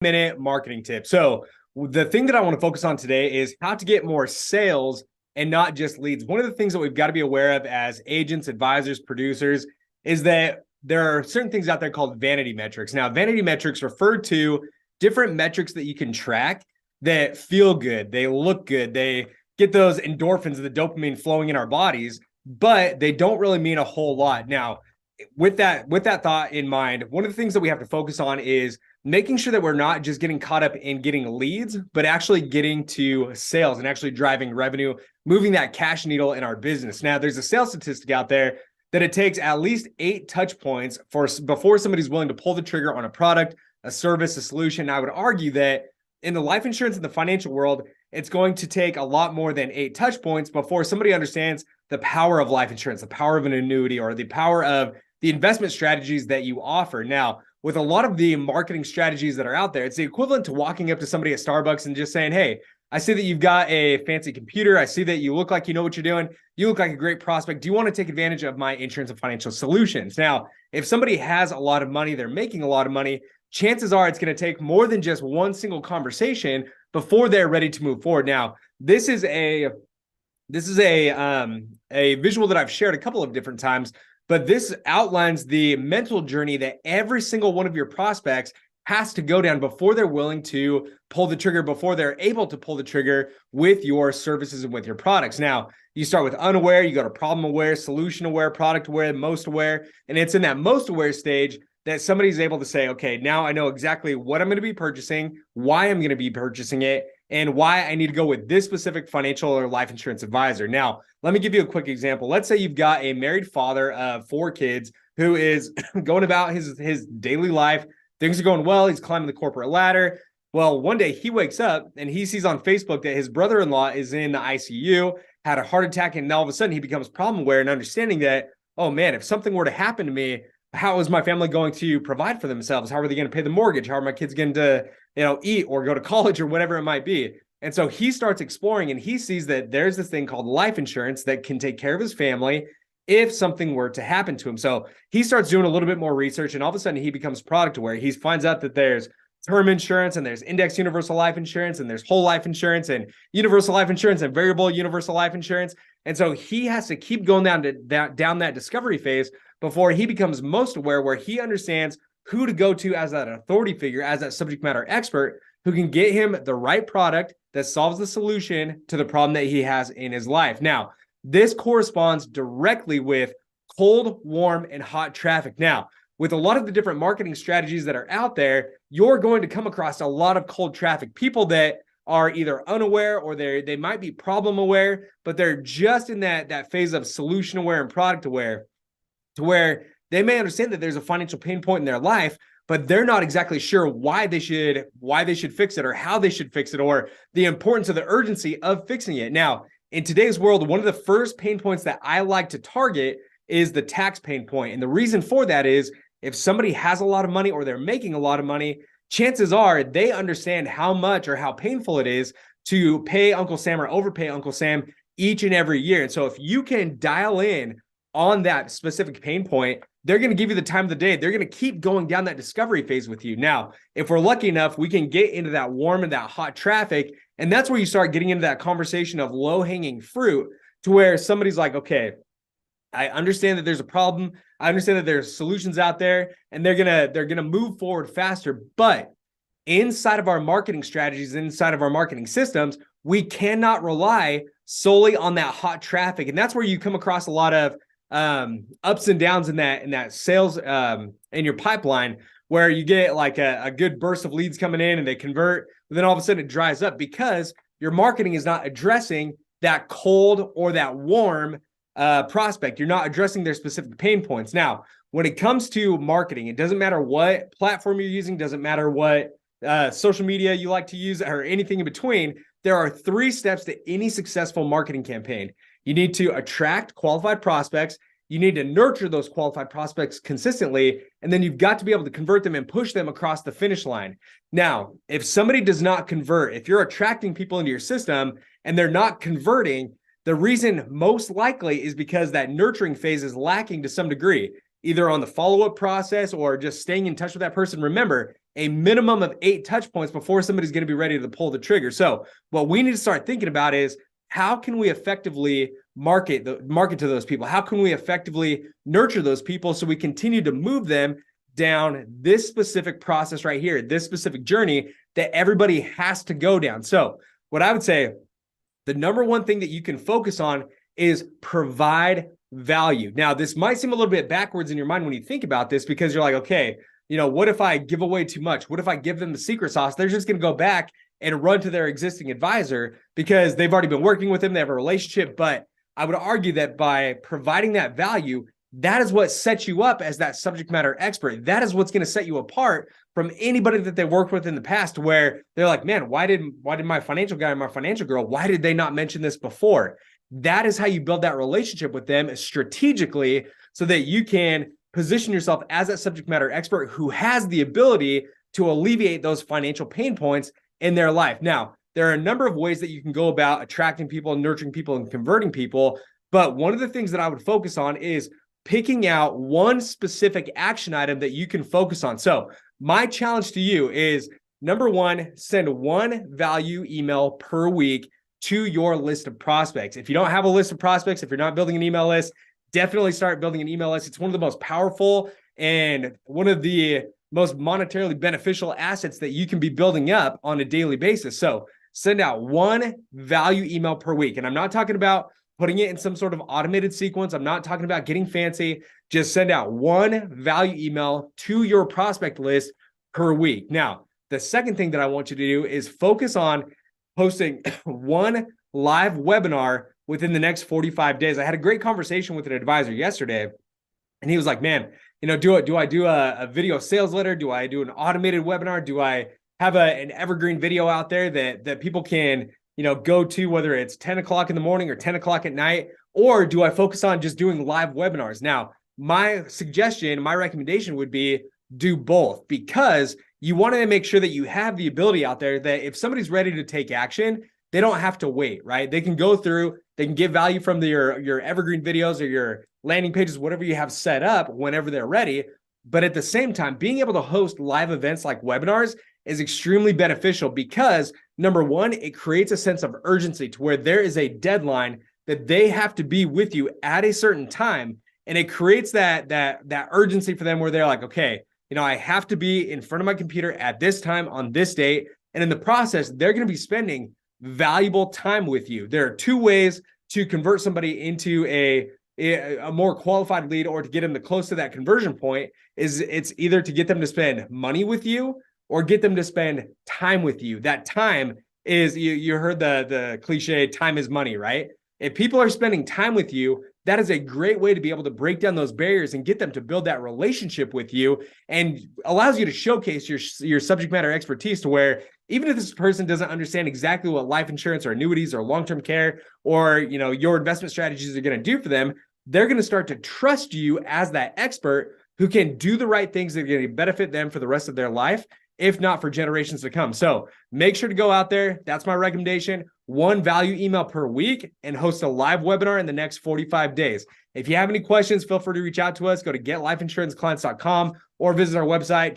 minute marketing tip. So the thing that I want to focus on today is how to get more sales and not just leads. One of the things that we've got to be aware of as agents, advisors, producers is that there are certain things out there called vanity metrics. Now, vanity metrics refer to different metrics that you can track that feel good. They look good. They get those endorphins, the dopamine flowing in our bodies, but they don't really mean a whole lot. Now, with that thought in mind, one of the things that we have to focus on is making sure that we're not just getting caught up in getting leads, but actually getting to sales and actually driving revenue, moving that cash needle in our business. Now, there's a sales statistic out there that it takes at least 8 touch points before somebody's willing to pull the trigger on a product, a service, a solution. I would argue that in the life insurance and the financial world, it's going to take a lot more than 8 touch points before somebody understands the power of life insurance, the power of an annuity, or the power of the investment strategies that you offer. Now, with a lot of the marketing strategies that are out there, it's the equivalent to walking up to somebody at Starbucks and just saying, hey, I see that you've got a fancy computer. I see that you look like you know what you're doing. You look like a great prospect. Do you want to take advantage of my insurance and financial solutions? Now, if somebody has a lot of money, they're making a lot of money, chances are it's going to take more than just one single conversation before they're ready to move forward. Now, this is a visual that I've shared a couple of different times, but this outlines the mental journey that every single one of your prospects has to go down before they're willing to pull the trigger, before they're able to pull the trigger with your services and with your products. Now, you start with unaware, you go to problem aware, solution aware, product aware, most aware, and it's in that most aware stage that somebody's able to say, okay, now I know exactly what I'm going to be purchasing, why I'm going to be purchasing it, and why I need to go with this specific financial or life insurance advisor. Now, let me give you a quick example. Let's say you've got a married father of 4 kids who is going about his daily life. Things are going well. He's climbing the corporate ladder. Well, one day he wakes up and he sees on Facebook that his brother-in-law is in the ICU, had a heart attack, and all of a sudden he becomes problem aware and understanding that, oh man, if something were to happen to me, how is my family going to provide for themselves? How are they going to pay the mortgage? How are my kids going to, eat or go to college or whatever it might be? And so he starts exploring and he sees that there's this thing called life insurance that can take care of his family if something were to happen to him. So he starts doing a little bit more research and all of a sudden he becomes product aware. He finds out that there's term insurance and there's index universal life insurance and there's whole life insurance and universal life insurance and variable universal life insurance. And so he has to keep going down that discovery phase before he becomes most aware, where he understands who to go to as that authority figure, as that subject matter expert who can get him the right product that solves the solution to the problem that he has in his life. Now, this corresponds directly with cold, warm, and hot traffic. Now, with a lot of the different marketing strategies that are out there, you're going to come across a lot of cold traffic, people that are either unaware or they might be problem aware, but they're just in that phase of solution aware and product aware, to where they may understand that there's a financial pain point in their life, but they're not exactly sure why they should fix it or how they should fix it or the importance of the urgency of fixing it. Now, in today's world, one of the first pain points that I like to target is the tax pain point. And the reason for that is if somebody has a lot of money or they're making a lot of money, chances are they understand how much or how painful it is to pay Uncle Sam or overpay Uncle Sam each and every year. And so if you can dial in on that specific pain point, they're going to give you the time of the day. They're going to keep going down that discovery phase with you. Now, if we're lucky enough, we can get into that warm and that hot traffic. And that's where you start getting into that conversation of low-hanging fruit, to where somebody's like, okay, I understand that there's a problem. I understand that there's solutions out there, and they're gonna move forward faster. But inside of our marketing strategies, inside of our marketing systems, we cannot rely solely on that hot traffic. And that's where you come across a lot of ups and downs in that sales in your pipeline, where you get like a good burst of leads coming in and they convert, but then all of a sudden it dries up because your marketing is not addressing that cold or that warm prospect. You're not addressing their specific pain points. Now, when it comes to marketing, it doesn't matter what platform you're using, doesn't matter what social media you like to use or anything in between. There are 3 steps to any successful marketing campaign. You need to attract qualified prospects. You need to nurture those qualified prospects consistently. And then you've got to be able to convert them and push them across the finish line. Now, if somebody does not convert, if you're attracting people into your system and they're not converting, the reason most likely is because that nurturing phase is lacking to some degree. either on the follow-up process or just staying in touch with that person. Remember, a minimum of 8 touch points before somebody's going to be ready to pull the trigger. So what we need to start thinking about is, how can we effectively market to those people? How can we effectively nurture those people so we continue to move them down this specific process right here, this specific journey that everybody has to go down? So what I would say, the number one thing that you can focus on is provide value. Now, this might seem a little bit backwards in your mind when you think about this, because you're like, okay, what if I give away too much? What if I give them the secret sauce? They're just going to go back and run to their existing advisor because they've already been working with them. They have a relationship. But I would argue that by providing that value, that is what sets you up as that subject matter expert. That is what's going to set you apart from anybody that they worked with in the past, where they're like, man, why did my financial guy and my financial girl, why did they not mention this before? That is how you build that relationship with them strategically, so that you can position yourself as that subject matter expert who has the ability to alleviate those financial pain points in their life. Now, there are a number of ways that you can go about attracting people, nurturing people, and converting people. But one of the things that I would focus on is picking out one specific action item that you can focus on. So my challenge to you is, number one, send one value email per week to your list of prospects. If you don't have a list of prospects, if you're not building an email list, definitely start building an email list. It's one of the most powerful and one of the most monetarily beneficial assets that you can be building up on a daily basis. So send out one value email per week. And I'm not talking about putting it in some sort of automated sequence. I'm not talking about getting fancy. Just send out one value email to your prospect list per week. Now, the second thing that I want you to do is focus on hosting one live webinar within the next 45 days. I had a great conversation with an advisor yesterday, and he was like, man, do I do a video sales letter? Do I do an automated webinar? Do I have an evergreen video out there that people can, go to, whether it's 10 o'clock in the morning or 10 o'clock at night? Or do I focus on just doing live webinars? Now, my suggestion, my recommendation would be do both, because you want to make sure that you have the ability out there that if somebody's ready to take action, they don't have to wait, right? They can go through, they can get value from your evergreen videos or your landing pages, whatever you have set up, whenever they're ready. But at the same time, being able to host live events like webinars is extremely beneficial, because number one, it creates a sense of urgency to where there is a deadline that they have to be with you at a certain time. And it creates that urgency for them where they're like, okay, I have to be in front of my computer at this time on this date. And in the process, they're going to be spending valuable time with you. There are two ways to convert somebody into a more qualified lead, or to get them to close to that conversion point. It's either to get them to spend money with you or get them to spend time with you. That time is, you heard the cliche, time is money, right? If people are spending time with you, that is a great way to be able to break down those barriers and get them to build that relationship with you, and allows you to showcase your subject matter expertise, to where even if this person doesn't understand exactly what life insurance or annuities or long-term care or your investment strategies are going to do for them, they're going to start to trust you as that expert who can do the right things that are going to benefit them for the rest of their life, if not for generations to come. So make sure to go out there. That's my recommendation. One value email per week, and host a live webinar in the next 45 days. If you have any questions, feel free to reach out to us. Go to getlifeinsuranceclients.com or visit our website,